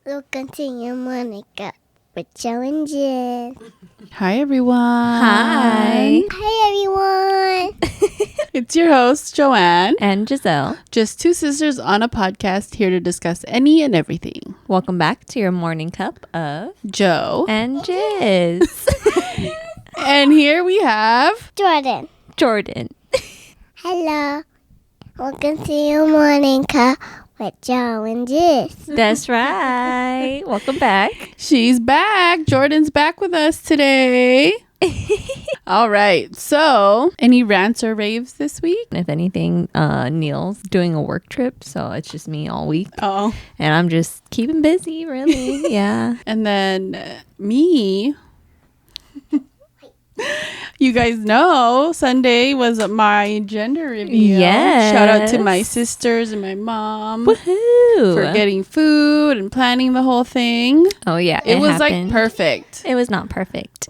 We'll continue Monica with challenges. Hi, everyone. Hi. Hi, everyone. It's your host, Joanne. And Giselle. Just two sisters on a podcast here to discuss any and everything. Welcome back to your morning cup of Joe. and Jiz. And here we have... Jordan. Hello. Welcome to your Monica with challenges. That's right. Welcome back. She's back. Jordan's back with us today. All right. So, any rants or raves this week? If anything, Neil's doing a work trip, so it's just me all week. Oh. And I'm just keeping busy, really. Yeah. And then me... You guys know Sunday was my gender reveal. Yes. Shout out to my sisters and my mom Woohoo. for getting food and planning the whole thing. Oh, yeah. It was happened. like perfect. It was not perfect.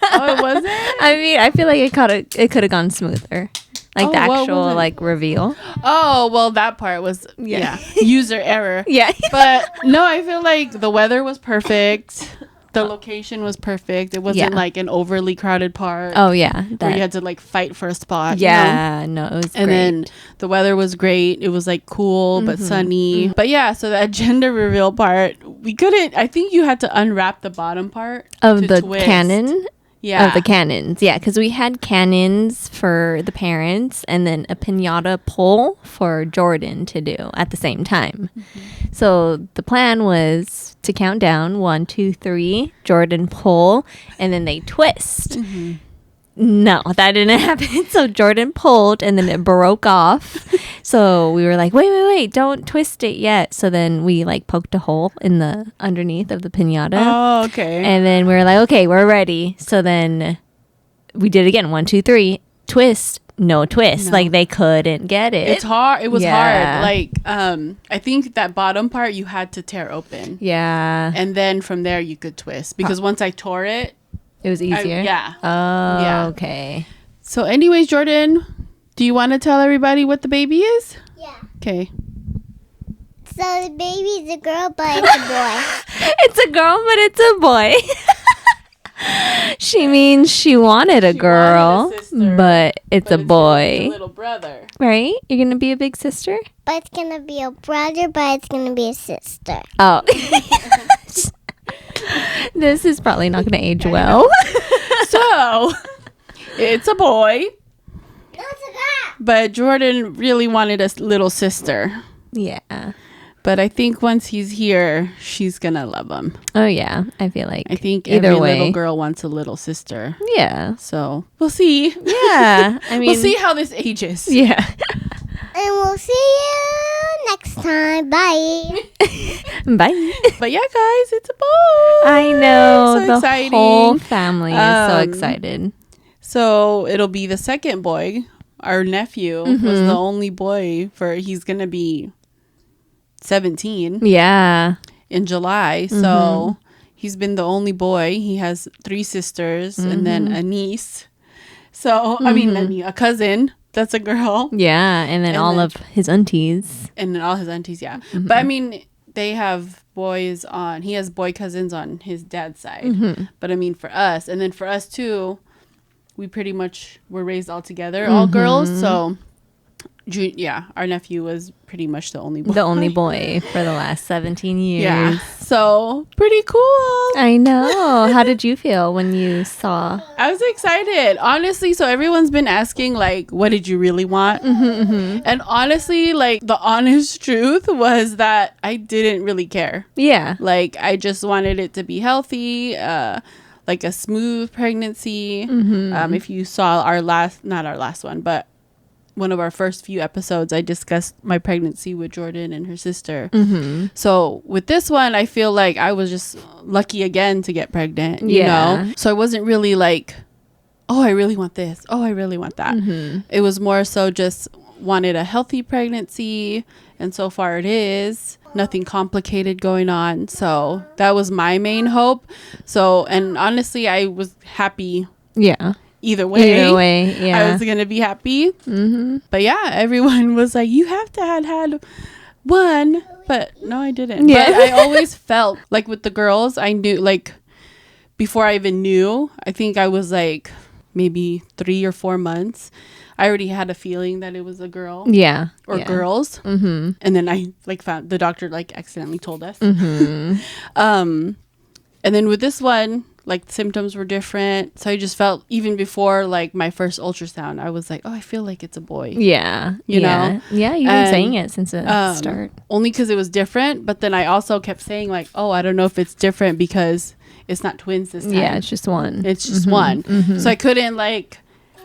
Oh, it wasn't? I mean, I feel like it could have gone smoother. Like the actual like reveal. Oh, well, that part was user error. Yeah. But no, I feel like the weather was perfect. The location was perfect. It wasn't like an overly crowded park. Oh, yeah. Where you had to like fight for a spot. Yeah, you know? no, it was and great. then the weather was great. It was like cool but sunny. But yeah, so that gender reveal part, we couldn't. I think you had to unwrap the bottom part Of to the twist. cannon? Yeah. Of the cannons. Yeah, because we had cannons for the parents and then a piñata pull for Jordan to do at the same time. So the plan was to count down 1, 2, 3, Jordan pull, and then they twist. No, that didn't happen. So Jordan pulled and then it broke off. So we were like, wait, don't twist it yet. So then we like poked a hole in the underneath of the piñata. Oh, okay. And then we were like, okay, we're ready. So then we did it again. 1, 2, 3, twist. No twist. No. Like they couldn't get it. It's hard. It was Yeah. hard. Like, I think that bottom part you had to tear open. Yeah. And then from there you could twist. Because once I tore it. It was easier? Yeah. Oh, Yeah. okay. So anyways, Jordan, do you want to tell everybody what the baby is? Yeah. Okay. So the baby's a girl, but it's a boy. It's a girl, but it's a boy. She means she wanted a girl, wanted a sister, but it's a But boy. it's a little brother. Right? You're going to be a big sister? But it's going to be a brother, but it's going to be a sister. Oh. This is probably not going to age well. So, it's a boy, No, it's a girl. but Jordan really wanted a little sister. Yeah. But I think once he's here, she's going to love him. Oh, yeah. I feel like I think either every way. little girl wants a little sister. Yeah. So, we'll see. Yeah. I mean, We'll see how this ages. Yeah. And we'll see you next time. Bye. Bye. But yeah, guys, it's a boy. I know. So the exciting. whole family is so Um, excited. So, it'll be the second boy. Our nephew was Mm-hmm. the only boy he's going to be 17 Yeah. in July. Mm-hmm. So, he's been the only boy. He has 3 sisters and then Mm-hmm. a niece. So, I mean, a cousin. That's a girl. Yeah. And then And all then- of his aunties. And then all his aunties, yeah. Mm-hmm. But I mean, they have he has boy cousins on his dad's side. Mm-hmm. But I mean, for us, and then for us too, we pretty much were raised all together, all girls. So, our nephew was pretty much the only boy. The only boy for the last 17 years. Yeah. So, pretty cool. I know. How did you feel when you saw? I was excited, honestly. So everyone's been asking, like, what did you really want? And honestly, like, the honest truth was that I didn't really care. Yeah. Like, I just wanted it to be healthy, like a smooth pregnancy. If you saw not our last one, but one of our first few episodes, I discussed my pregnancy with Jordan and her sister. So with this one, I feel like I was just lucky again to get pregnant, you know? So I wasn't really like, oh, I really want this. Oh, I really want that. It was more so just wanted a healthy pregnancy. And so far it is. Nothing complicated going on. So that was my main hope. So, and honestly, I was happy. Yeah. Either way, yeah. I was going to be happy. But yeah, everyone was like, you have to have had one but no, I didn't. Yeah. But I always felt like with the girls, I knew, like, before I even knew, I think I was like maybe 3 or 4 months. I already had a feeling that it was a girl. Yeah. Or girls. Mm-hmm. And then I like found the doctor like accidentally told us. Mm-hmm. And then with this one, like, the symptoms were different. So I just felt, even before like my first ultrasound, I was like, oh, I feel like it's a boy. Yeah. You yeah. know? Yeah, you've been And, saying it since the start. Only because it was different. But then I also kept saying like, oh, I don't know if it's different because it's not twins this time. Yeah, it's just one. It's just one. Mm-hmm. So I couldn't, like,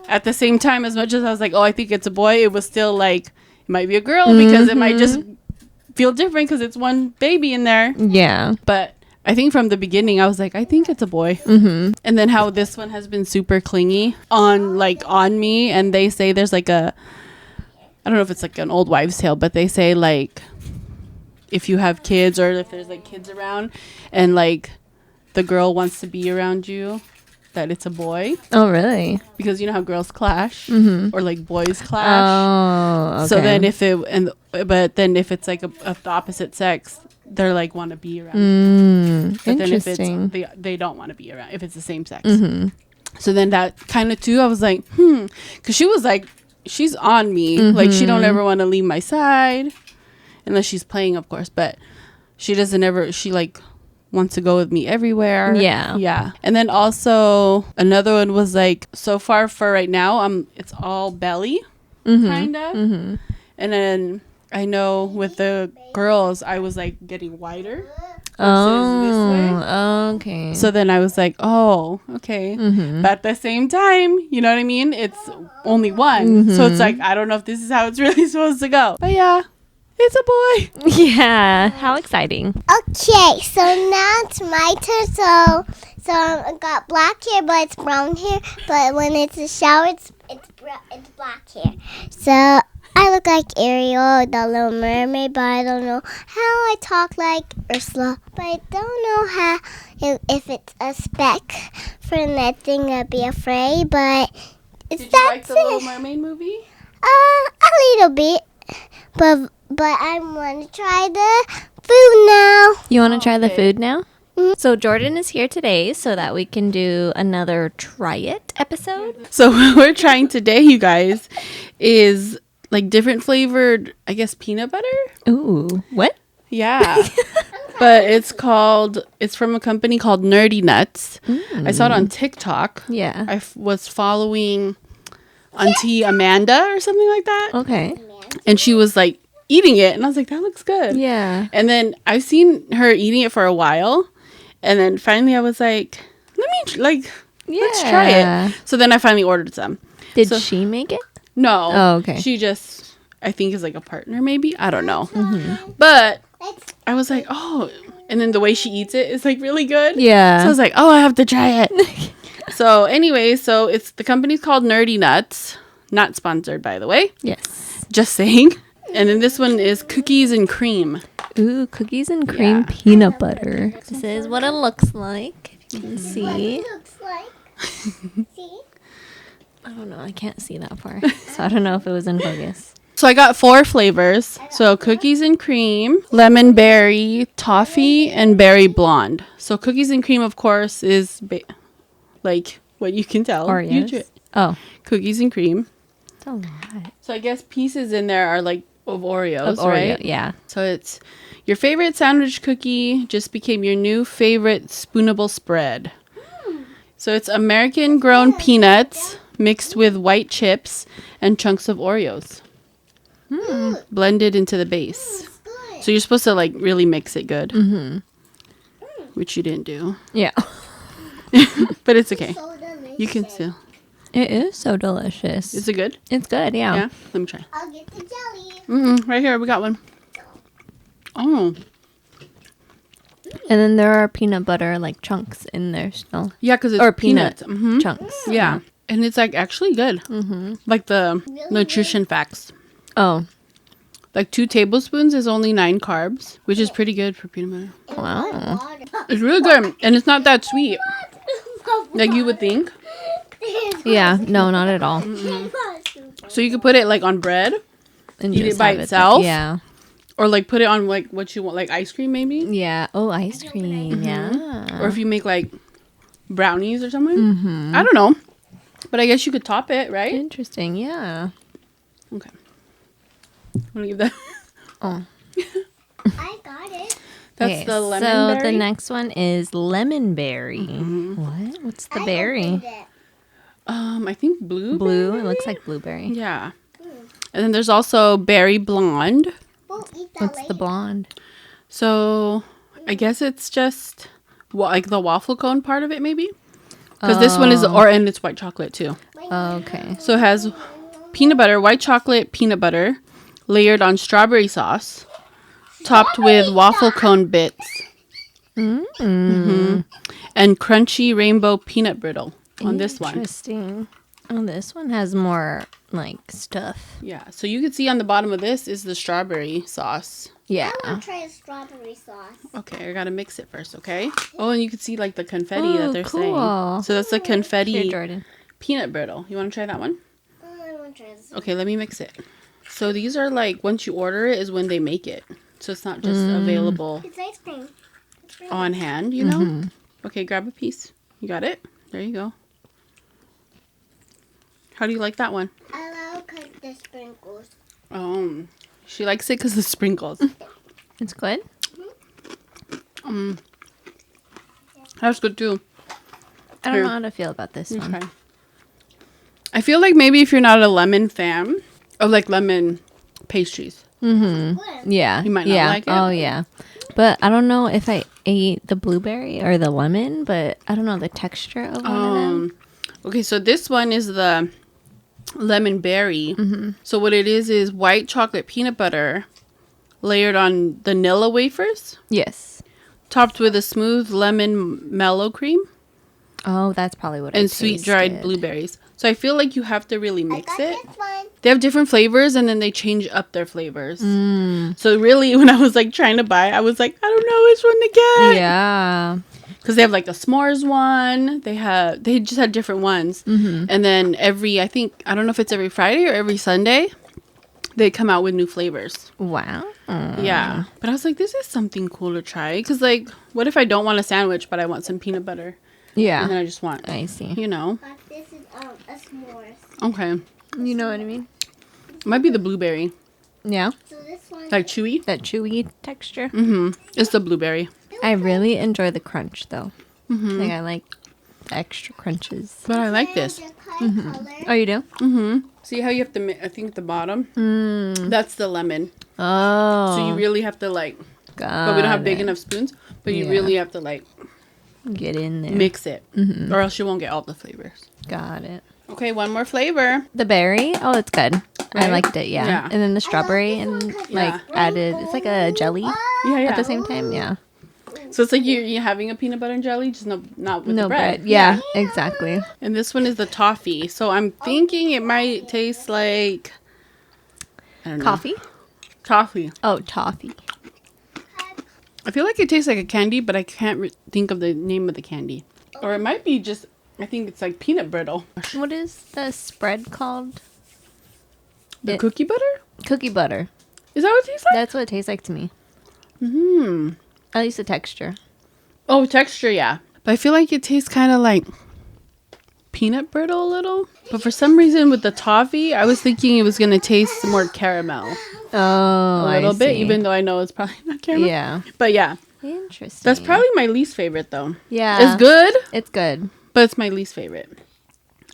at the same time, as much as I was like, oh, I think it's a boy, it was still like, it might be a girl because it might just feel different because it's one baby in there. Yeah. But I think from the beginning, I was like, I think it's a boy. Mm-hmm. And then how this one has been super clingy on me. And they say there's like I don't know if it's like an old wives' tale, but they say like, if you have kids or if there's like kids around and like the girl wants to be around you, that it's a boy. Oh, really? Because you know how girls clash or like boys clash. Oh, okay. So then but then if it's like of the opposite sex, they're like want to be around you. But then if Interesting. it's they don't want to be around if it's the same sex. Mm-hmm. So then that kind of too, I was like, because she was like, she's on me. Like, she don't ever want to leave my side unless she's playing, of course. But she doesn't ever, she like wants to go with me everywhere. Yeah. Yeah. And then also another one was like, so far for right now, it's all belly, kind of. Mm-hmm. And then I know with the girls, I was like getting wider. Oh, okay. So then I was like, oh, okay. Mm-hmm. But at the same time, you know what I mean? It's only one. So it's like, I don't know if this is how it's really supposed to go. But yeah, it's a boy. Yeah. How exciting. Okay, so now it's my turn. So I got black hair, but it's brown hair. But when it's a shower, it's black hair. So I look like Ariel, the Little Mermaid, but I don't know how I talk like Ursula. But I don't know how if it's a speck for nothing, I'd be afraid. But it's Did you like the Little Mermaid movie? A little bit. But I want to try the food now. You want to try the Okay. food now? So Jordan is here today so that we can do another Try It episode. So what we're trying today, you guys, is like different flavored, I guess, peanut butter. Ooh, what? Yeah. But it's from a company called Nerdy Nuts. I saw it on TikTok. Yeah. I was following Auntie Amanda or something like that. Okay. And she was like eating it. And I was like, that looks good. Yeah. And then I've seen her eating it for a while. And then finally I was like, let's try it. So then I finally ordered some. Did So- she make it? No. Oh, okay. She just, I think, is like a partner maybe. I don't know. But I was like, oh. And then the way she eats it is like really good. Yeah. So I was like, oh, I have to try it. So anyway, it's the company's called Nerdy Nuts. Not sponsored, by the way. Yes. Just saying. And then this one is cookies and cream. Ooh, cookies and cream Yeah. peanut butter. This is what it looks like. If you can see. Looks like. See? I don't know. I can't see that far. So I don't know if it was in focus. So I got 4 flavors. So cookies and cream, lemon berry, toffee, and berry blonde. So cookies and cream, of course, is like what you can tell. Oreos. Oh. Cookies and cream. It's a lot. So I guess pieces in there are like of Oreos, Of Oreo, right? yeah. So it's your favorite sandwich cookie just became your new favorite spoonable spread. So it's American grown peanuts mixed with white chips and chunks of Oreos. Blended into the base. So you're supposed to like really mix it good. Which you didn't do. Yeah. But it's okay. So delicious. You can still. It is so delicious. Is it good? It's good, yeah. Yeah? Let me try. I'll get the jelly. Right here, we got one. Oh. And then there are peanut butter like chunks in there still. Yeah, because it's Or peanut peanuts. Mm-hmm. chunks. Yeah. And it's like actually good. Like the nutrition facts. Oh, Like 2 tablespoons is only 9 carbs, which is pretty good for peanut butter. wow. It's really good. And it's not that sweet. Like you would think. Yeah, no, not at all. So you could put it like on bread. And Eat it just by have itself? Yeah. Or like put it on like what you want, like ice cream maybe. Yeah. Oh, ice cream. Yeah. Or if you make like brownies or something. I don't know. But I guess you could top it, right? Interesting. Yeah. Okay. I'm gonna give that. Oh. I got it. That's Okay, the lemon so berry. the next one is lemon berry. What? What's the berry? Opened it. I think blue. Blue. It looks like blueberry. Yeah. And then there's also berry blonde. We'll eat that What's later. the blonde? So I guess it's just like the waffle cone part of it, maybe. Because this one is, and it's white chocolate too. Okay. So it has peanut butter, white chocolate peanut butter, layered on strawberry sauce, topped with waffle cone bits, and crunchy rainbow peanut brittle on this one. Interesting. Oh, this one has more like stuff. Yeah. So you can see on the bottom of this is the strawberry sauce. Yeah. I want to try a strawberry sauce. Okay, I gotta mix it first, okay? Oh, and you can see like the confetti that Oh, they're cool. saying. So that's the confetti Here, Jordan. peanut brittle. You want to try that one? I want to try this. Okay, let me mix it. So these are like once you order it is when they make it. So it's not just available It's ice cream. It's really on hand, you know? Okay, grab a piece. You got it? There you go. How do you like that one? I love the sprinkles. She likes it because the sprinkles. It's good. That's good too. I don't Here. know how to feel about this one. Okay. I feel like maybe if you're not a lemon fan, or like lemon pastries. Good. Yeah. You might not yeah. like it. Oh, yeah. But I don't know if I ate the blueberry or the lemon, but I don't know the texture of one of them. Okay, so this one is the lemon berry. So what it is white chocolate peanut butter layered on vanilla wafers, Yes. topped with a smooth lemon mellow cream Oh, that's probably what and sweet dried tasted. blueberries. So I feel like you have to really I mix got it. this one. They have different flavors and then they change up their flavors. So really, when I was like trying to buy, I was like, I don't know which one to get. Yeah. Because they have like a s'mores one. They just had different ones. And then I don't know if it's every Friday or every Sunday, they come out with new flavors. Wow. Yeah. But I was like, this is something cool to try. Because like, what if I don't want a sandwich, but I want some peanut butter? Yeah. And then I just want, I see. you know. But this is a s'mores. Okay. You know what I mean? It might be the blueberry. Yeah. So this one. Like chewy. That chewy texture. It's the blueberry. I really enjoy the crunch though. Like I like the extra crunches. But I like this. The color. Oh, you do? See how you have to, I think the bottom, that's the lemon. Oh. So you really have to like, but we don't have big enough spoons, but you Yeah. really have to like Get in there. mix it or else you won't get all the flavors. Got it. Okay, one more flavor. The berry. Oh, it's good. I Right? liked it. Yeah. Yeah. And then the strawberry this one and 'cause like it's added. It's like a jelly Yeah, at yeah. the same time. Yeah. So it's like you're having a peanut butter and jelly, just not with No the bread. bread. Yeah. Exactly. And this one is the toffee. So I'm thinking it might taste like, I don't know. Coffee. Toffee. Oh, toffee. I feel like it tastes like a candy, but I can't think of the name of the candy. Or it might be just, I think it's like peanut brittle. What is the spread called? The It- cookie butter? Cookie butter. Is that what it tastes like? That's what it tastes like to me. Hmm. At least the texture. Oh, texture, yeah. But I feel like it tastes kind of like peanut brittle a little. But for some reason with the toffee, I was thinking it was going to taste more caramel. Oh, A little bit, even though I know it's probably not caramel. Yeah. But yeah, Interesting. that's probably my least favorite though. Yeah. It's good, It's good. but it's my least favorite.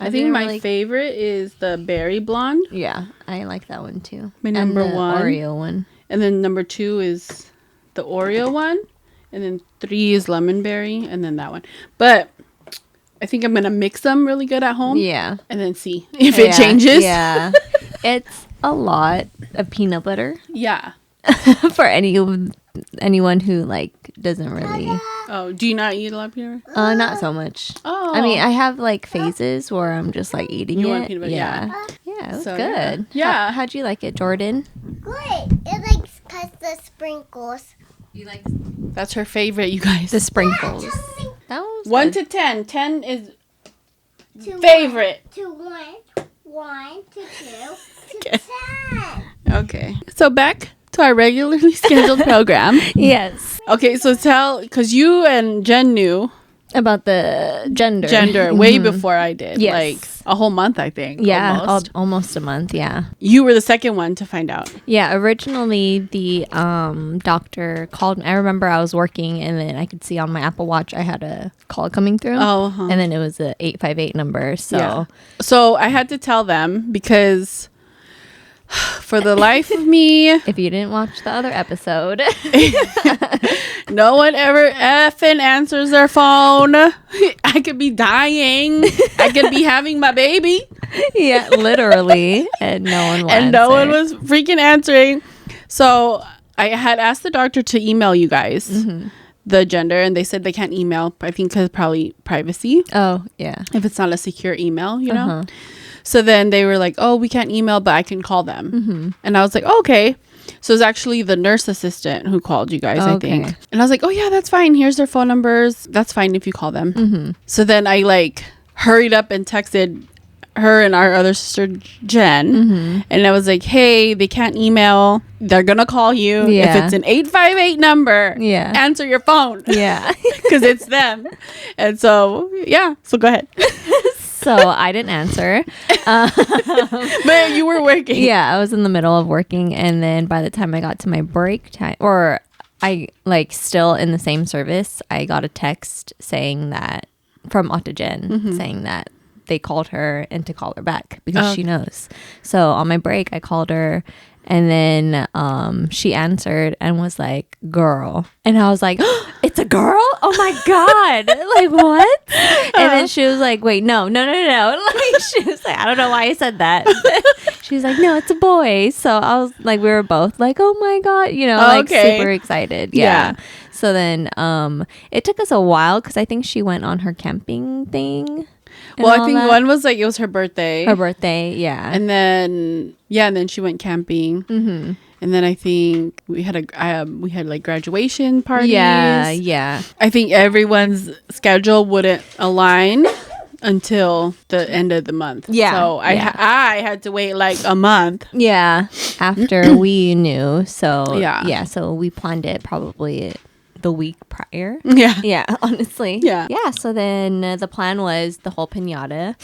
I I've think never my really- favorite is the berry blonde. Yeah, I like that one too. My number and the one. Oreo one. And then number 2 is the Oreo one. And then 3 is lemon berry. And then that one. But I think I'm going to mix them really good at home. Yeah. And then see if it Yeah, changes. Yeah. It's a lot of peanut butter Yeah. for anyone who like doesn't really Oh, do you not eat a lot of peanut butter? not so much. Oh. I mean, I have like phases where I'm just like eating You it. want peanut butter, yeah. Yeah, it was So, good. yeah. How'd you like it, Jordan? Good. It likes cause the sprinkles. You like That's her favorite, you guys. the sprinkles. That was 1 good. to 10. 10 is To favorite. To 1, 1 to 2 to Okay. 10. Okay. So back to our regularly scheduled program. Yes. Okay, so because you and Jen knew About the gender. way before I did. Yes. Like a whole month, I think. Yeah, Almost. almost a month. Yeah. You were the second one to find out. Yeah, originally the doctor called me. I remember I was working and then I could see on my Apple Watch I had a call coming through. Oh, uh-huh. And then it was a 858 number. So Yeah. So I had to tell them because for the life of me, if you didn't watch the other episode, no one ever effing answers their phone. I could be dying. I could be having my baby. yeah, literally, and no one will And no one answer. was freaking answering. So I had asked the doctor to email you guys the gender, and they said they can't email. I think because probably privacy. Oh, yeah. If it's not a secure email, you know. Uh-huh. So then they were like, "Oh, we can't email, but I can call them." And I was like, oh, "Okay." So it's actually the nurse assistant who called you guys, I think. Okay. And I was like, "Oh yeah, that's fine. Here's their phone numbers. That's fine if you call them." So then I like hurried up and texted her and our other sister Jen, and I was like, "Hey, they can't email. They're gonna call you. If Yeah. it's an 858 number, Yeah. answer your phone." Yeah. Because it's them. And so yeah, so go ahead. So I didn't answer. But you were working. Yeah, I was in the middle of working, and then by the time I got to my break time, or I like still in the same service, I got a text saying that from Autogen saying that they called her and to call her back because she knows. So on my break, I called her. And then she answered and was like, "Girl." And I was like, oh, "It's a girl? Oh my God." Like, what? And then she was like, "Wait, no." Like, she was like, "I don't know why I said that." She was like, "No, it's a boy." So I was like, we were both like, "Oh my God," like Okay. super excited. Yeah. Yeah. So then it took us a while because I think she went on her camping thing. and Well, I all think that. one was like it was her birthday. Her birthday. Yeah. And then and then she went camping. Mm-hmm. And then I think we had like graduation parties. yeah. Yeah. I think everyone's schedule wouldn't align until the end of the month. Yeah, So I had to wait like a month. Yeah, after we knew. So Yeah. so we planned it probably the week prior. Yeah. Yeah, honestly. Yeah. Yeah, so then the plan was the whole piñata.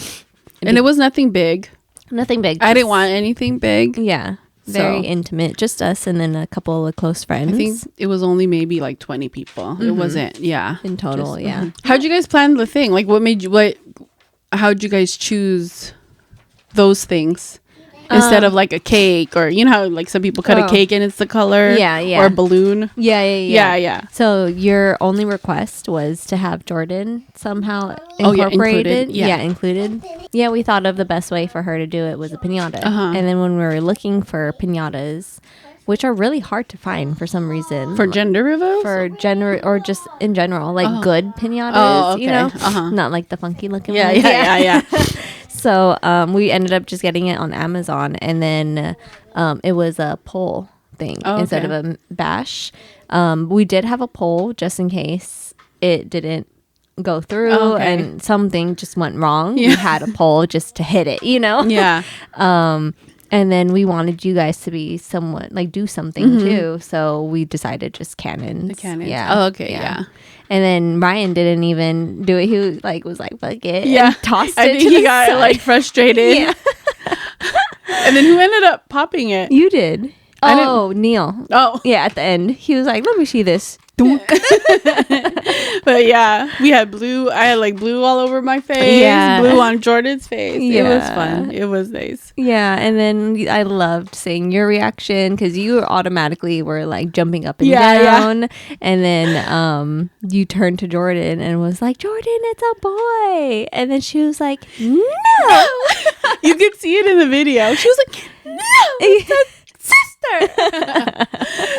And it was nothing big. Nothing big. I didn't just- want anything big. Yeah, very So- intimate. Just us and then a couple of close friends. I think it was only maybe like 20 people. It wasn't, yeah. in total, yeah. How'd you guys plan the thing? Like how'd you guys choose those things? Instead of like a cake or, you know, how like some people cut a Oh. cake and it's the color. Yeah, yeah. Or a balloon. Yeah. Yeah. So your only request was to have Jordan somehow Oh, yeah, incorporated. included, yeah. Included. Yeah, we thought of the best way for her to do it was a piñata. Uh-huh. And then when we were looking for piñatas, which are really hard to find for some reason. For gender reveals? For gender or just in general, like good piñatas, Oh, okay. you know? Uh-huh. Not like the funky looking Yeah, ones. yeah. So we ended up just getting it on Amazon, and then it was a poll thing instead of a bash. We did have a poll just in case it didn't go through and something just went wrong. We had a poll just to hit it, you know? Yeah. And then we wanted you guys to be somewhat like do something too. So we decided just cannons. The cannons. Yeah. Oh, okay, yeah. And then Ryan didn't even do it. He was like, fuck it. Yeah. And tossed I it think to he the got side. like frustrated. Yeah. And then who ended up popping it? You did. I didn't- Oh, Neil. Oh. Yeah, at the end. He was like, let me see this. But yeah, we had blue. I had like blue all over my face. Yeah. Blue on Jordan's face. It was Yeah. fun. It was nice. Yeah, and then I loved seeing your reaction because you automatically were like jumping up and Yeah, down. And then you turned to Jordan and was like, Jordan, it's a boy. And then she was like, no. You could see it in the video. She was like, no, it's a sister.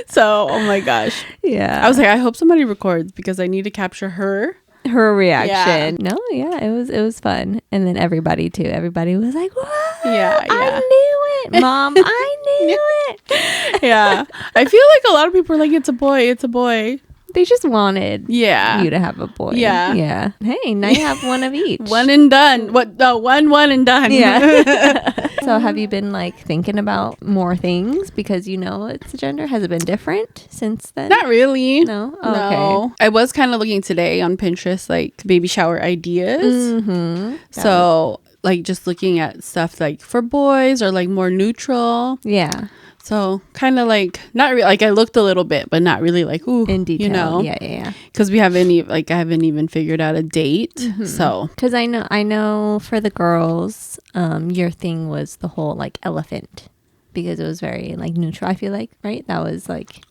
So, oh my gosh. Yeah. I was like, I hope somebody records because I need to capture her. her reaction. No, yeah, it was fun. And then everybody too. Everybody was like, "What? Yeah. I knew it, Mom. I knew it." Yeah. I feel like a lot of people are like, it's a boy. It's a boy. They just wanted Yeah. you to have a boy. Yeah. Yeah. Hey, now you have one of each. One and done. What? No, one and done. Yeah. So have you been like thinking about more things because you know it's a gender? Has it been different since then? Not really. No? Oh, No. I was kind of looking today on Pinterest, like baby shower ideas. Mm-hmm. So like just looking at stuff like for boys or like more neutral. Yeah. So kind of like not really like I looked a little bit, but not really like ooh In detail. you know. Yeah. Because I haven't even figured out a date. Mm-hmm. So because I know for the girls, your thing was the whole like elephant because it was very like neutral. I feel like right. That was like.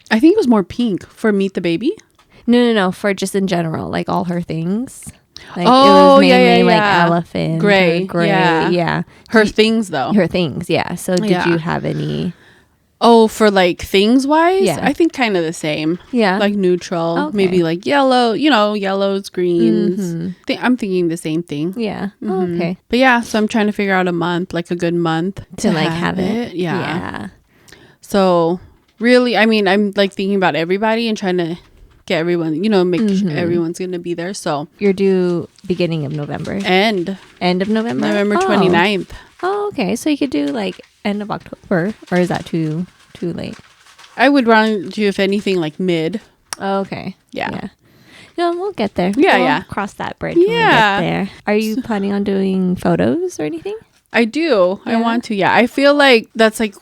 I think it was more pink for Meet the Baby. No. For just in general, like all her things. Like Oh, it was mainly yeah. like elephant, Gray, or gray, yeah. yeah. Her things though. Her things, yeah. So did Yeah. you have any? Oh, for like things wise, Yeah. I think kind of the same. Yeah, Like neutral, Okay. maybe like yellow, yellows, greens. Mhm. I'm thinking the same thing. yeah. Oh, Mhm. okay. But yeah, so I'm trying to figure out a month, like a good month To like have it, Yeah. So really, I mean, I'm like thinking about everybody and trying to get everyone, make sure everyone's going to be there. So You're due beginning of November, end end of November, November Oh. 29th. Oh, okay. So you could do like end of October, or is that too late? I would run you if anything like mid. Oh, okay. Yeah. No, we'll get there. Yeah, We'll yeah. cross that bridge when we Yeah. get there. Are you planning on doing photos or anything? I do. I Yeah? want to. Yeah. I feel like that's like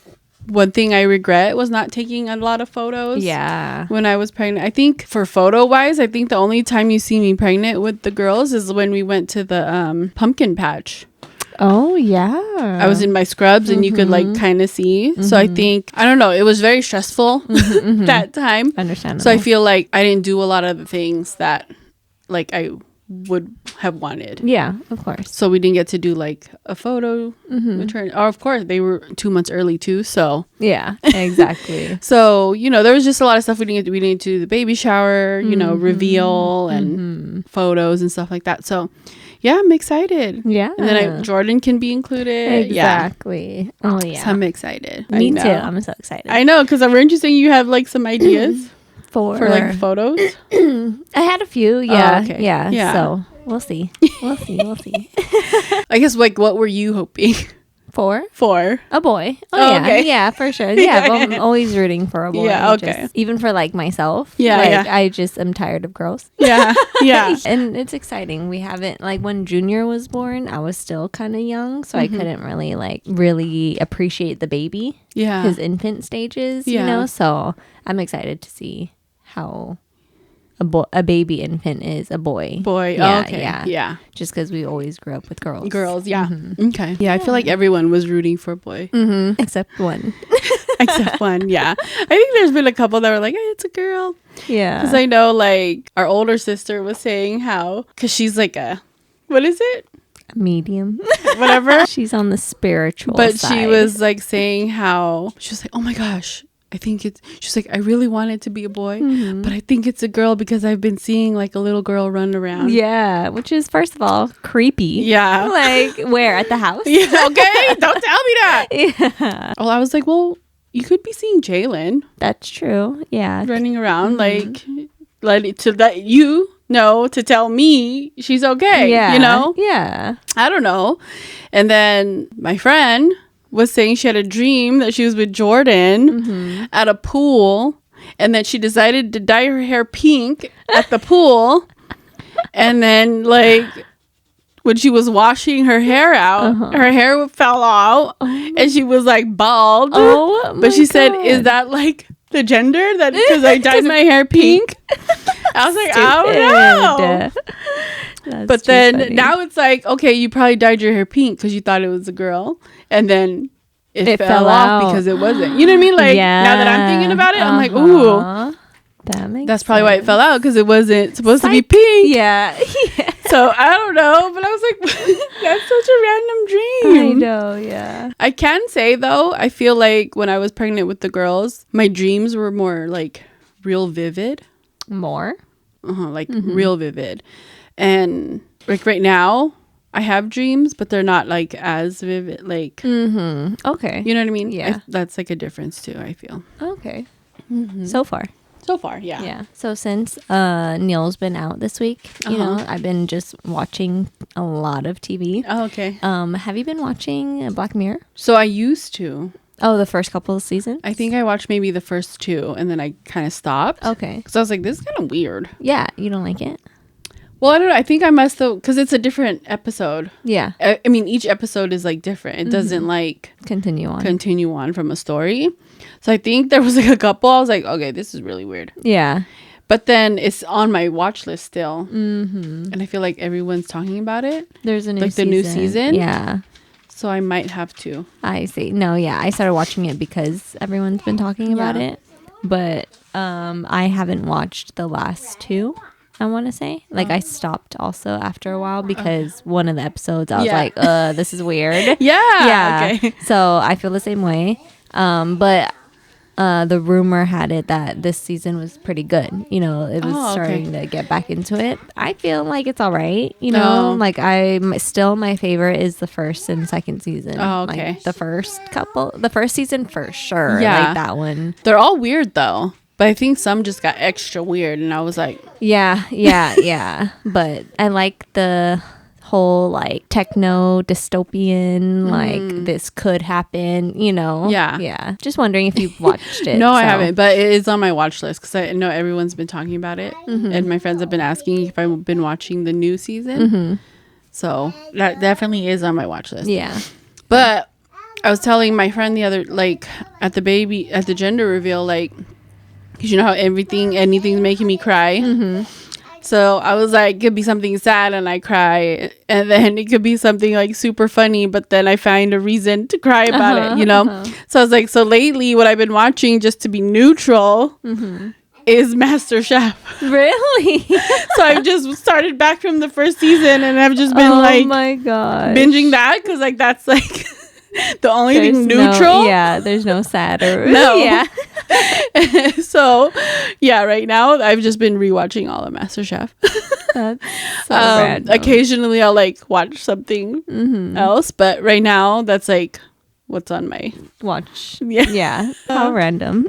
one thing I regret was not taking a lot of photos. Yeah. When I was pregnant. I think for photo wise, I think the only time you see me pregnant with the girls is when we went to the pumpkin patch. Oh, yeah. I was in my scrubs and you could like kind of see. So I think, I don't know, it was very stressful that time. Understandable. So I feel like I didn't do a lot of the things that like I would have wanted. Yeah, of course. So we didn't get to do like a photo return. Or of course they were 2 months early too. So Yeah, exactly. so, there was just a lot of stuff we didn't do the baby shower, reveal and photos and stuff like that. So yeah, I'm excited. Yeah. And then Jordan can be included. Exactly. Oh, yeah. So I'm excited. Me I know. too. I'm so excited. I know, because weren't you saying you have like some ideas for like photos? I had a few. Yeah. okay. Yeah. Yeah. So we'll see. We'll see. I guess like what were you hoping For for? a boy. Oh, Oh, yeah. okay. Yeah, for sure. Yeah. Well, I'm always rooting for a boy. Yeah, okay. Just, even for like myself. Yeah, Like, yeah. I just am tired of girls. Yeah. Yeah. And it's exciting. We haven't, like, when Junior was born, I was still kind of young, so I couldn't really appreciate the baby, Yeah. his infant stages, Yeah. So I'm excited to see how a baby infant is a boy. Boy. Yeah, Oh, okay. yeah. Yeah. Just because we always grew up with girls. Girls. Yeah. Okay. Yeah. I feel like everyone was rooting for boy Mm-hmm. Except one. except one. Yeah. I think there's been a couple that were like, hey, it's a girl. Yeah. Because I know like our older sister was saying how, because she's like what is it? Medium. Whatever. She's on the spiritual But side. she was like saying how she was like, oh my gosh, she's like, I really want it to be a boy, but I think it's a girl because I've been seeing like a little girl run around. Yeah, which is, first of all, creepy. Yeah. Like, where? At the house? Yeah, okay. Don't tell me that. Yeah. Well, I was like, well, you could be seeing Jalen That's true. Yeah. running around, like, to let you know to tell me she's okay. Yeah. Yeah. I don't know. And then my friend was saying she had a dream that she was with Jordan at a pool, and that she decided to dye her hair pink at the pool. And then, like, when she was washing her hair out, her hair fell out, and she was like bald. Oh, But she said, "Is that like the gender that because I dyed my hair pink?" I was like, I don't know. But then now it's like, okay, you probably dyed your hair pink because you thought it was a girl, and then it fell off out. because it wasn't. You know what I mean? Like now that I'm thinking about it, I'm like, ooh, that makes that's probably why it sense. fell out because it wasn't supposed to be Psych. pink. Yeah. So I don't know, but I was like, that's such a random I dream. know. Yeah. I can say though, I feel like when I was pregnant with the girls, my dreams were more like real vivid. More. Like real vivid. And like right now I have dreams, but they're not like as vivid, like Okay. you know what I mean? Yeah. That's like a difference too, I feel. Okay. So far. So far, yeah. Yeah. So since Neil's been out this week, you know, I've been just watching a lot of TV. Oh, okay. Have you been watching Black Mirror? So I used to. Oh, the first couple of seasons? I think I watched maybe the first 2, and then I kind of stopped. Okay. Because I was like, this is kind of weird. Yeah, you don't like it? Well, I don't know. I think I must have, because it's a different episode. Yeah. I mean, each episode is like different. It doesn't like Continue on from a story. So I think there was like a couple. I was like, okay, this is really weird. Yeah. But then it's on my watch list still. Mm-hmm. And I feel like everyone's talking about it. There's a new like season. the new season. Yeah. So I might have to. I see. No, yeah. I started watching it because everyone's been talking about it. But I haven't watched the last 2. I want to say like I stopped also after a while because one of the episodes I was like this is weird. Yeah. Okay. So I feel the same way, but the rumor had it that this season was pretty good. You know, it was starting to get back into it. I feel like it's all right. You know, like I'm still, my favorite is the first and second season. Oh, okay. Like the first season for sure. Yeah, like that one. They're all weird though. But I think some just got extra weird, and I was like, yeah. But I like the whole like techno dystopian, like this could happen, you know? Yeah. Just wondering if you've watched it. No, I haven't, but it is on my watch list because I know everyone's been talking about it, and my friends have been asking if I've been watching the new season. So that definitely is on my watch list. Yeah. But I was telling my friend the other, like at the gender reveal, like, because you know how anything's making me cry. So I was like, it could be something sad and I cry, and then it could be something like super funny, but then I find a reason to cry about it, you know? So I was like, so lately what I've been watching just to be neutral is MasterChef. Really? So I've just started back from the first season, and I've just been oh my god, binging that because like that's like the only thing neutral. There's no sad or no. Yeah. So yeah, right now I've just been rewatching all of MasterChef. That's so random. Occasionally I'll like watch something else, but right now that's like what's on my watch. Yeah. How random.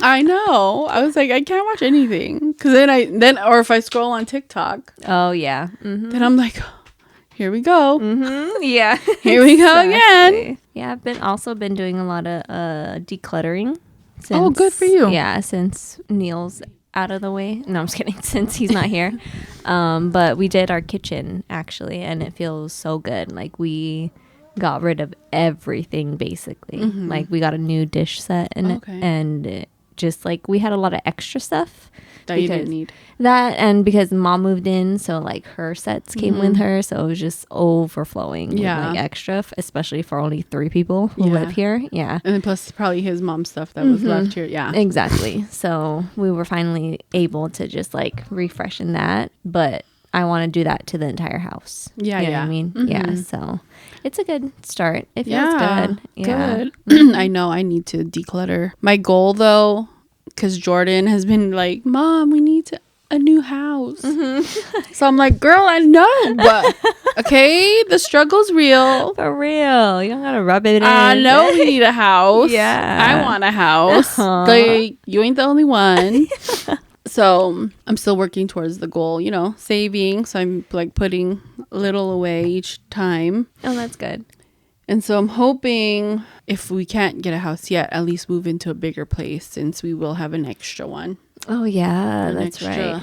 I know. I was like, I can't watch anything because then or if I scroll on TikTok. Oh yeah. Then I'm like, here we go. Yeah. Here we go again. Yeah, I've also been doing a lot of decluttering. Oh, good for you. Yeah, since Neil's out of the way. No, I'm just kidding. Since he's not here. But we did our kitchen actually, and it feels so good. Like we got rid of everything basically. Like we got a new dish set and it just like we had a lot of extra stuff that you didn't need. That, and because mom moved in, so like her sets came with her, so it was just overflowing with like extra, especially for only 3 people who live here. Yeah. And then plus probably his mom's stuff that was left here. Yeah. Exactly. So we were finally able to just like refreshen that, but I want to do that to the entire house. Yeah, you know what I mean? Yeah, so it's a good start. It feels good. Yeah. Good. I know I need to declutter. My goal though, because Jordan has been like, Mom, we need a new house. So I'm like, girl, I know, but okay, the struggle's real. For real. You don't gotta rub it in. I know we need a house. Yeah. I want a house. Like, you ain't the only one. So I'm still working towards the goal, you know, saving. So I'm like putting a little away each time. Oh, that's good. And so I'm hoping if we can't get a house yet, at least move into a bigger place since we will have an extra one. Oh, yeah, that's right.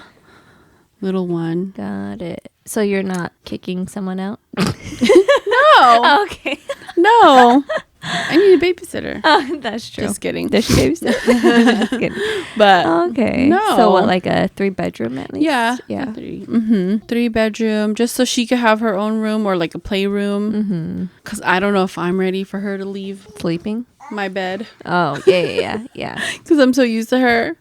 Little one. Got it. So you're not kicking someone out? No. Okay. No. I need a babysitter. Oh, that's true. Just kidding. Does she babysit? Just kidding. But okay. No. So what, like a 3-bedroom at least? Yeah. Yeah. 3. 3-bedroom, just so she could have her own room or like a playroom. Because I don't know if I'm ready for her to leave Sleeping? my bed. Oh, yeah. Because I'm so used to her.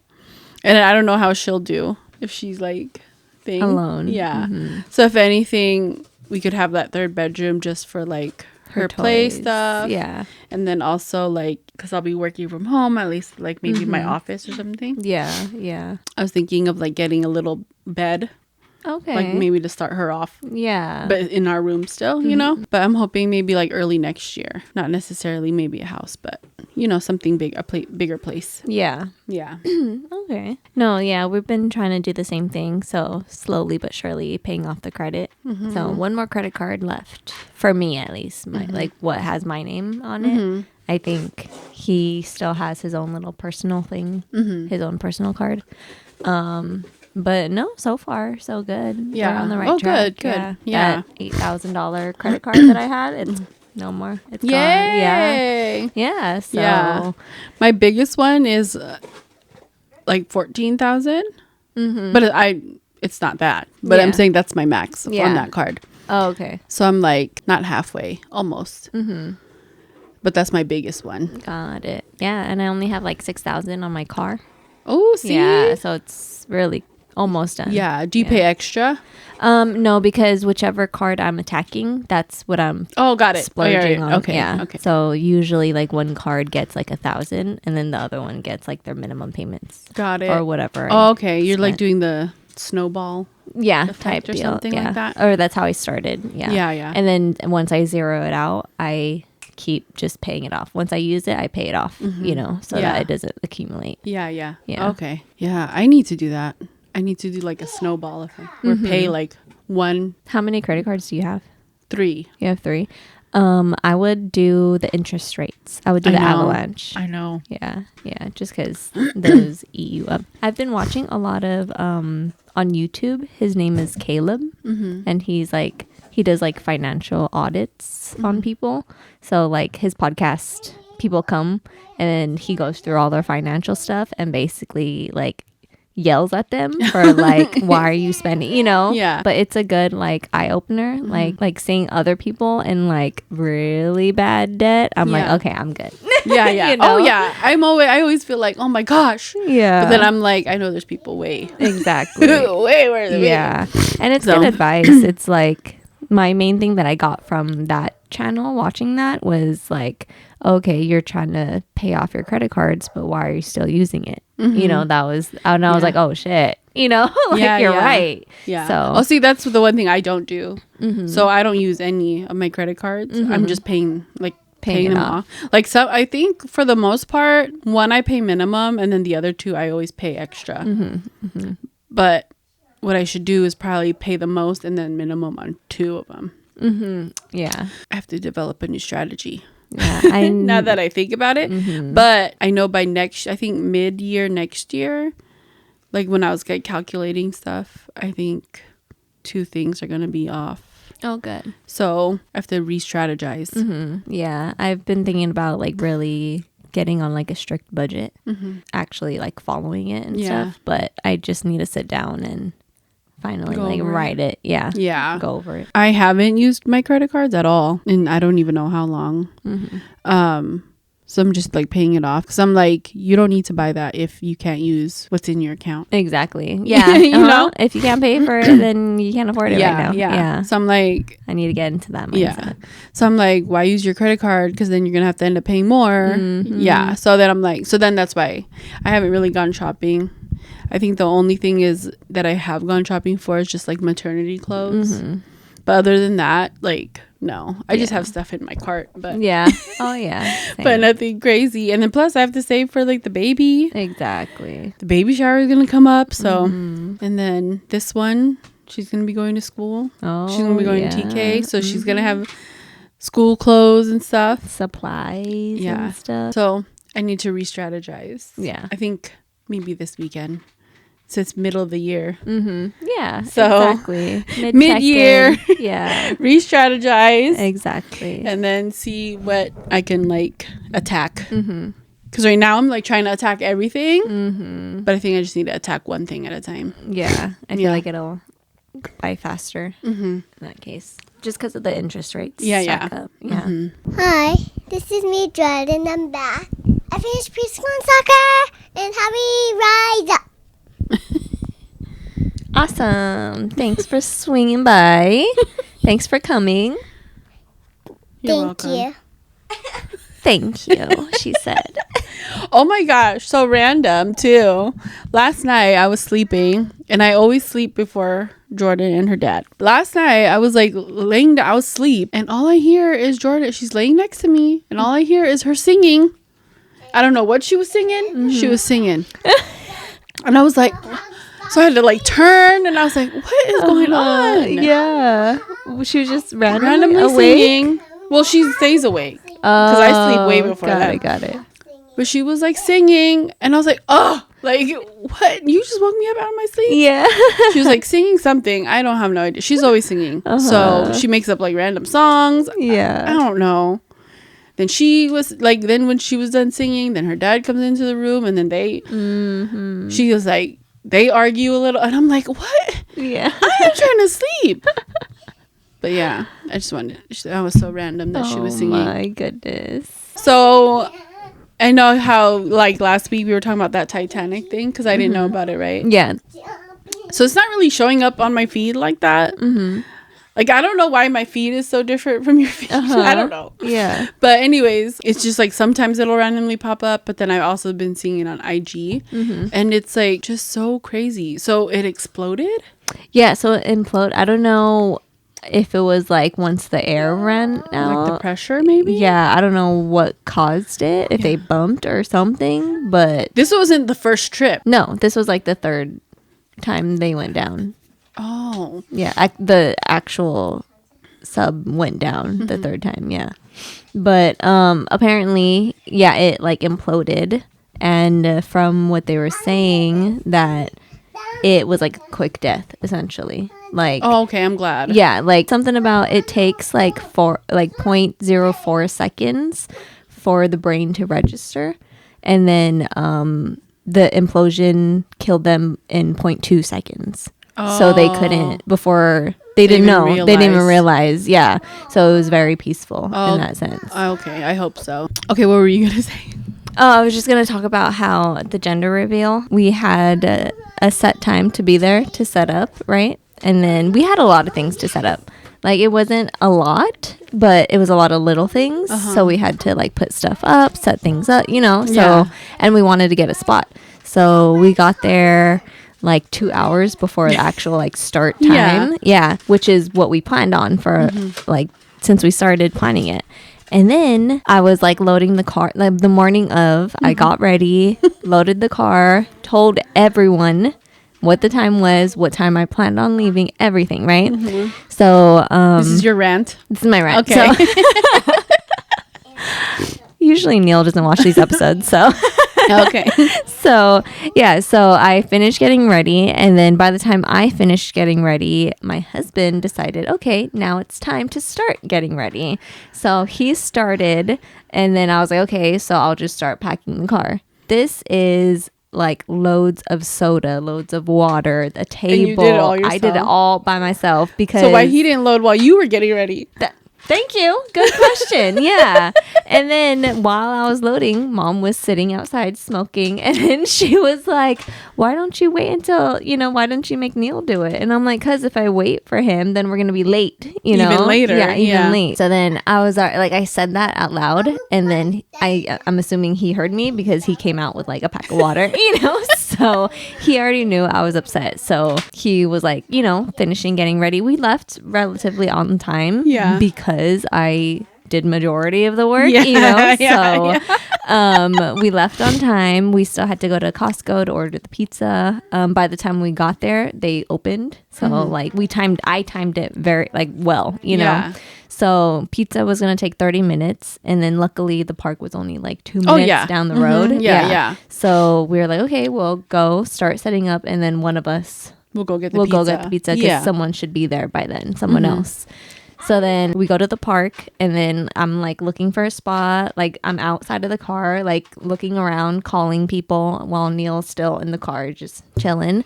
And I don't know how she'll do if she's like alone. Yeah. So if anything, we could have that 3rd bedroom just for like her play stuff. Yeah. And then also like, because I'll be working from home, at least like maybe my office or something. Yeah. I was thinking of like getting a little bed. Okay. Like maybe to start her off. Yeah. But in our room still, you know? But I'm hoping maybe like early next year. Not necessarily maybe a house, but you know, something big, bigger place. Yeah. Yeah. Okay. No, yeah, we've been trying to do the same thing. So slowly but surely paying off the credit. So one more credit card left for me, at least. My like what has my name on it. I think he still has his own little personal thing, his own personal card. But no, so far so good. Yeah. We're on the right track. Good. Yeah. That $8,000 credit card that I had, it's no more. It's gone. Yeah. Yay! Yeah. So Yeah. My biggest one is like 14,000. But it's not that. But I'm Yeah. saying that's my max Yeah. on that card. Oh, okay. So I'm like not halfway, almost. But that's my biggest one. Got it. Yeah, and I only have like 6,000 on my car. Oh, see? Yeah, so it's really almost done. Yeah. Do you pay extra? No, because whichever card I'm attacking, that's what I'm Oh, got it. splurging on. Okay. Yeah. Okay. So usually like one card gets like 1,000 and then the other one gets like their minimum payments Got it. or whatever. Oh, okay. You're like spent. doing the snowball. Yeah, effect type or deal. something yeah. like that? Or that's how I started. Yeah. Yeah. And then once I zero it out, I keep just paying it off. Once I use it, I pay it off, you know, so Yeah. that it doesn't accumulate. Yeah. Yeah. Okay. Yeah. I need to do that. I need to do like a snowball effect. Or pay like 1, How many credit cards do you have? 3. You have 3. I would do the interest rates. I would do I the know. avalanche. I know. Yeah, just because those eat you up. I've been watching a lot of on YouTube. His name is Caleb, and he does like financial audits on people. So like his podcast, people come and then he goes through all their financial stuff and basically like yells at them for like why are you spending, you know? Yeah. But it's a good like eye opener, like seeing other people in like really bad debt. I'm Yeah. like, okay, I'm good. Yeah. You know? Oh yeah. I always feel like, oh my gosh. Yeah. But then I'm like, I know there's people way exactly. way worse than me. Yeah. And it's So. good advice. It's like my main thing that I got from that channel watching that was like, okay, you're trying to pay off your credit cards, but why are you still using it? You know, that was, and I was like, oh shit, you know, like you're right. Yeah. So, Oh, see, that's the one thing I don't do. So I don't use any of my credit cards. I'm just paying Paying it them off. off. Like, so I think for the most part, one I pay minimum, and then the other 2 I always pay extra. But what I should do is probably pay the most and then minimum on 2 of them. yeah. I have to develop a new strategy. Yeah. Now that I think about it, but I know by I think mid-year next year, like when I was like calculating stuff, I think 2 things are gonna be off. Oh, good. So I have to re-strategize. Yeah. I've been thinking about like really getting on like a strict budget, actually like following it and Yeah. stuff. But I just need to sit down and finally Go like over it. write it. Yeah. Yeah. Go over it. I haven't used my credit cards at all, and I don't even know how long. So I'm just like paying it off because I'm like, you don't need to buy that if you can't use what's in your account. Exactly. Yeah. You know? If you can't pay for it, then you can't afford it right now. Yeah. So I'm like, I need to get into that mindset. yeah. So I'm like, why use your credit card? Because then you're going to have to end up paying more. Yeah. So then I'm like, so then that's why I haven't really gone shopping. I think the only thing is that I have gone shopping for is just like maternity clothes. But other than that, like, no. I just have stuff in my cart. But Yeah. Oh, yeah. Same. but nothing crazy. And then plus I have to save for like the baby. Exactly. The baby shower is going to come up. So, and then this one, she's going to be going to school. Oh, She's going to be going to yeah. TK. So she's going to have school clothes and stuff. Supplies Yeah. and stuff. So I need to re-strategize. Yeah. I think maybe this weekend. So it's middle of the year. Yeah. So, exactly. mid-year. Check-in. Yeah. Re-strategize. Exactly. And then see what I can like attack. Because right now I'm like trying to attack everything. But I think I just need to attack one thing at a time. Yeah. I feel Yeah. like it'll go by faster in that case. Just because of the interest rates. Yeah, stack yeah. up. Yeah. Hi, this is me, Jordan. I'm back. I finished preschool and soccer, and happy rides up. Awesome. Thanks for swinging by. Thanks for coming. You're Thank welcome. you. Thank you, she said. Oh my gosh, so random too. Last night I was sleeping, and I always sleep before Jordan and her dad. Last night I was like laying down, I was asleep, and all I hear is Jordan. She's laying next to me, and all I hear is her singing. I don't know what she was singing. Mm-hmm. She was singing. And I was like, so I had to like turn, and I was like, what is going on? Yeah. She was just randomly awake? singing. Well, she stays awake because I sleep way before that. Got it. But she was like singing, and I was like, oh, like what? You just woke me up out of my sleep? Yeah. She was like singing something. I don't have no idea. She's always singing. So she makes up like random songs. Yeah. I don't know. Then she was like, then when she was done singing, then her dad comes into the room, and then she was like, they argue a little, and I'm like, what? Yeah. I am trying to sleep. But yeah, I just wanted, that was so random that she was singing. Oh my goodness. So I know how like last week we were talking about that Titanic thing, because I didn't know about it, right? Yeah. So it's not really showing up on my feed like that. Like, I don't know why my feed is so different from your feed. I don't know. Yeah. But anyways, it's just like sometimes it'll randomly pop up, but then I've also been seeing it on IG, and it's like just so crazy. So it exploded? Yeah, so it imploded. I don't know if it was like once the air ran out. Like the pressure, maybe? Yeah, I don't know what caused it, if they bumped or something, but... This wasn't the first trip. No, this was like the third time they went down. Oh. Yeah, the actual sub went down the third time, yeah. But apparently, yeah, it like imploded. And from what they were saying, that it was like a quick death, essentially. Like, oh, okay, I'm glad. Yeah, like something about it takes like 0.04 seconds for the brain to register. And then the implosion killed them in 0.2 seconds. So they couldn't, before they didn't know, they didn't even realize. Yeah. So it was very peaceful in that sense. Okay, I hope so. Okay, what were you going to say? Oh, I was just going to talk about how the gender reveal, we had a set time to be there to set up, right? And then we had a lot of things to set up. Like, it wasn't a lot, but it was a lot of little things. So we had to like put stuff up, set things up, you know. So, and we wanted to get a spot. So we got there like 2 hours before the actual like start time. Yeah, which is what we planned on for like since we started planning it. And then I was like loading the car like the morning of. I got ready, loaded the car, told everyone what the time was, what time I planned on leaving, everything, right? So this is your rant? This is my rant. Okay. So usually Neil doesn't watch these episodes, so okay. So yeah, so I finished getting ready, and then by the time I finished getting ready, my husband decided, okay, now it's time to start getting ready. So he started, and then I was like, okay, so I'll just start packing the car. This is like loads of soda, loads of water, a table. And you did it all yourself? I did it all by myself because. So why he didn't load while you were getting ready? Thank you. Good question. Yeah. And then while I was loading, Mom was sitting outside smoking. And then she was like, why don't you wait until, why don't you make Neil do it? And I'm like, because if I wait for him, then we're going to be late, Even later. Yeah, even late. So then I was like, I said that out loud. And then I'm assuming he heard me because he came out with like a pack of water, So he already knew I was upset. So he was like, finishing getting ready. We left relatively on time. Yeah. Because I did majority of the work, we left on time. We still had to go to Costco to order the pizza. By the time we got there, they opened. So like I timed it very like well, So pizza was going to take 30 minutes. And then luckily the park was only like 2 minutes down the road. Yeah. So we were like, okay, we'll go start setting up. And then one of us will go get the pizza because someone should be there by then, someone else. So then we go to the park, and then I'm like looking for a spot. Like I'm outside of the car, like looking around, calling people while Neil's still in the car, just chilling.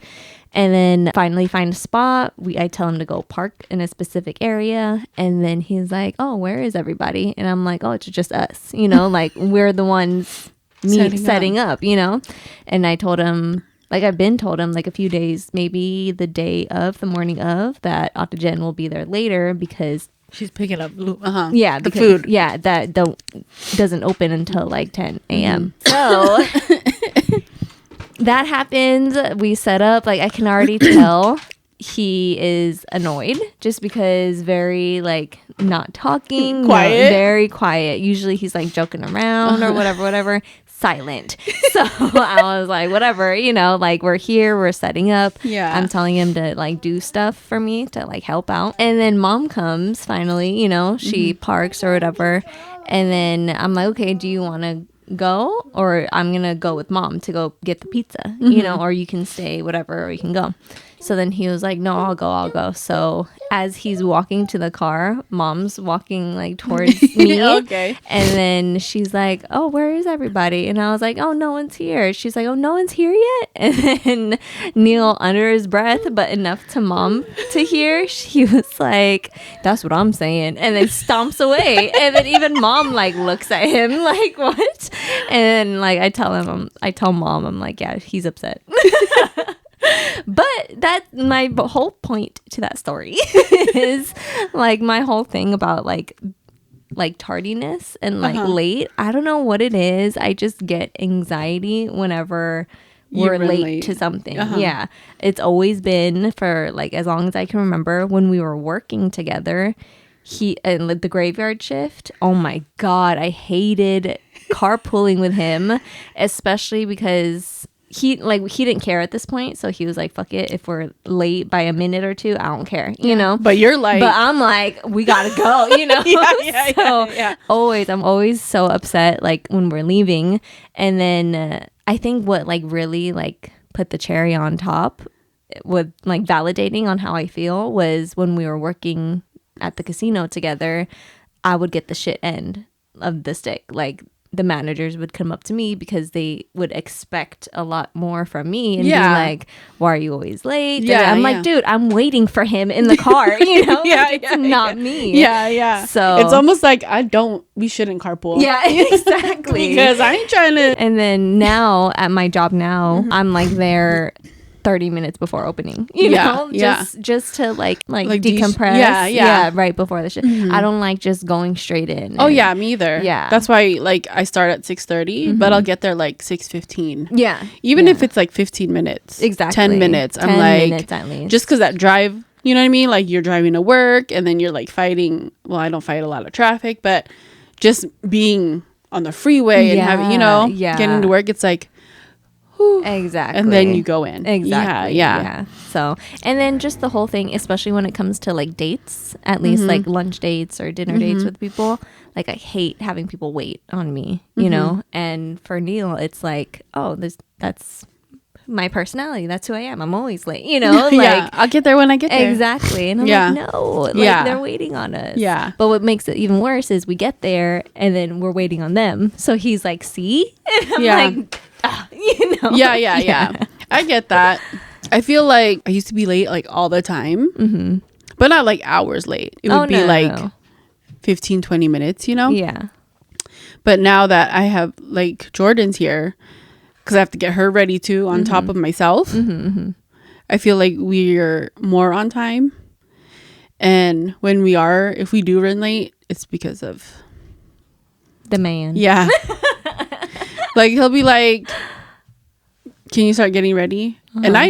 And then finally find a spot. I tell him to go park in a specific area. And then he's like, oh, where is everybody? And I'm like, oh, it's just us, like we're the ones setting up, And I told him, like I've been told him like a few days, maybe the morning of, that Octogen will be there later because She's picking up Yeah, the because- food. Yeah, that doesn't open until like 10 a.m. Mm-hmm. So that happens. We set up. Like I can already tell he is annoyed just because very like not talking, Quiet. very quiet. Usually he's like joking around or whatever. Silent. So I was like, whatever, like we're here, we're setting up. Yeah. I'm telling him to like do stuff for me to like help out. And then mom comes finally, she parks or whatever. And then I'm like, okay, do you want to go? Or I'm going to go with mom to go get the pizza, or you can stay, whatever, or you can go. So then he was like, no, I'll go. So as he's walking to the car, mom's walking like towards me. Okay. And then she's like, oh, where is everybody? And I was like, oh, no one's here. She's like, oh, no one's here yet? And then Neil, under his breath, but enough to mom to hear, he was like, that's what I'm saying. And then stomps away. And then even mom like looks at him like, what? And like I tell mom, I'm like, yeah, he's upset. But that's my whole point to that story is like my whole thing about like tardiness and like late. I don't know what it is. I just get anxiety whenever we're late to something. Yeah. It's always been for like as long as I can remember when we were working together. And the graveyard shift. Oh my God. I hated carpooling with him, especially because he didn't care at this point, so he was like, fuck it, if we're late by a minute or two, I don't care, But you're like, but I'm like, we gotta go, yeah. I'm always so upset like when we're leaving. And then I think what like really like put the cherry on top with like validating on how I feel was when we were working at the casino together. I would get the shit end of the stick. Like the managers would come up to me because they would expect a lot more from me and be like, why are you always late? Yeah, I'm like, dude, I'm waiting for him in the car, it's not me. Yeah. So it's almost like we shouldn't carpool. Yeah, exactly. Because I ain't trying to. And then now at my job now, I'm like there 30 minutes before opening, just to like decompress. Yeah, right before the shit. I don't like just going straight in. Oh yeah, me either. Yeah, that's why like I start at 6:30, but I'll get there like 6:15. Yeah, even if it's like 15 minutes, exactly 10 minutes. 10 I'm like, minutes at least. Just because that drive, you know what I mean? Like you're driving to work and then you're like fighting. Well, I don't fight a lot of traffic, but just being on the freeway and having, getting to work, it's like. Exactly. And then you go in. Exactly. Yeah. So, and then just the whole thing, especially when it comes to like dates, at least like lunch dates or dinner dates with people, like I hate having people wait on me, you know? And for Neil, it's like, oh, that's my personality. That's who I am. I'm always late, like I'll get there when I get there. Exactly. And I'm like, no, like they're waiting on us. Yeah. But what makes it even worse is we get there and then we're waiting on them. So he's like, see? And I'm like, Yeah. I get that. I feel like I used to be late like all the time, but not like hours late. It would be like 15, 20 minutes, Yeah. But now that I have like Jordan's here, because I have to get her ready too on top of myself, I feel like we're more on time. And when if we do run late, it's because of the man. Yeah. Like he'll be like, can you start getting ready? And I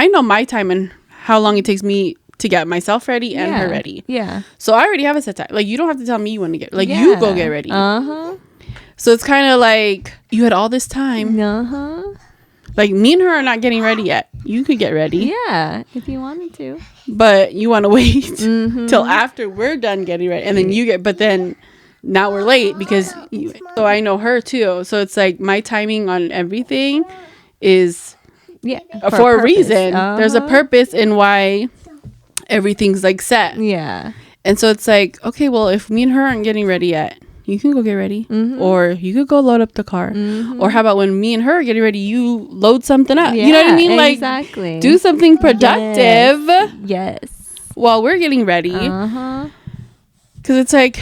know my time and how long it takes me to get myself ready and her ready. Yeah. So I already have a set time. Like you don't have to tell me you want to get you go get ready. So it's kind of like you had all this time. Like me and her are not getting ready yet. You could get ready. Yeah, if you wanted to. But you want to wait till after we're done getting ready, and then but then now we're late because so I know her too. So it's like my timing on everything is for a reason. There's a purpose in why everything's like set. Yeah. And so it's like, okay, well, if me and her aren't getting ready yet, you can go get ready, or you could go load up the car, or how about when me and her are getting ready, you load something up. You know what I mean? Like exactly. Do something productive. Yes. While we're getting ready, because it's like.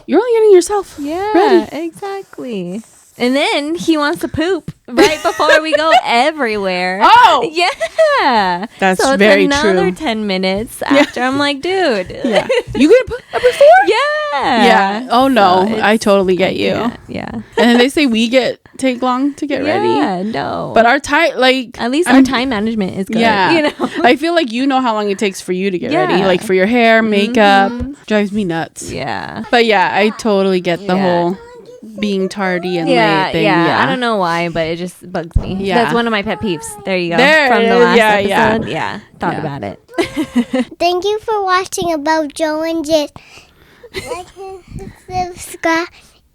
You're only getting yourself ready. Exactly. And then he wants to poop right before we go everywhere. Oh! Yeah. That's so it's very another true. 10 minutes after. I'm like, dude. Yeah. You gonna put that before? Yeah. Yeah. Oh no, So I totally get you. Yeah. And then they say we take long to get ready. Yeah, no. But our time, like, at least our time management is good. Yeah. You know? I feel like you know how long it takes for you to get ready. Yeah. Like for your hair, makeup. Drives me nuts. Yeah. But yeah, I totally get the Yeah. whole being tardy and Yeah, late thing. yeah. I don't know why, but it just bugs me. Yeah. That's one of my pet peeves. There you go. There From it the is. last Yeah, episode. yeah. Yeah. Thought Yeah. about it. Thank you for watching about Joe and Jit. Like and subscribe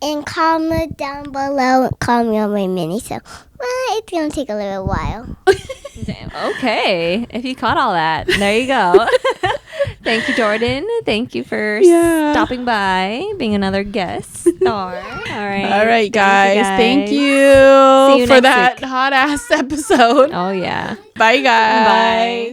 and comment down below. Call me on my mini. So it's gonna take a little while. Damn. Okay. If you caught all that, there you go. Thank you, Jordan. Thank you for stopping by, being another guest star. All right. All right, guys. Thank See you you for next that week. hot ass episode. Oh, yeah. Bye, guys. Bye.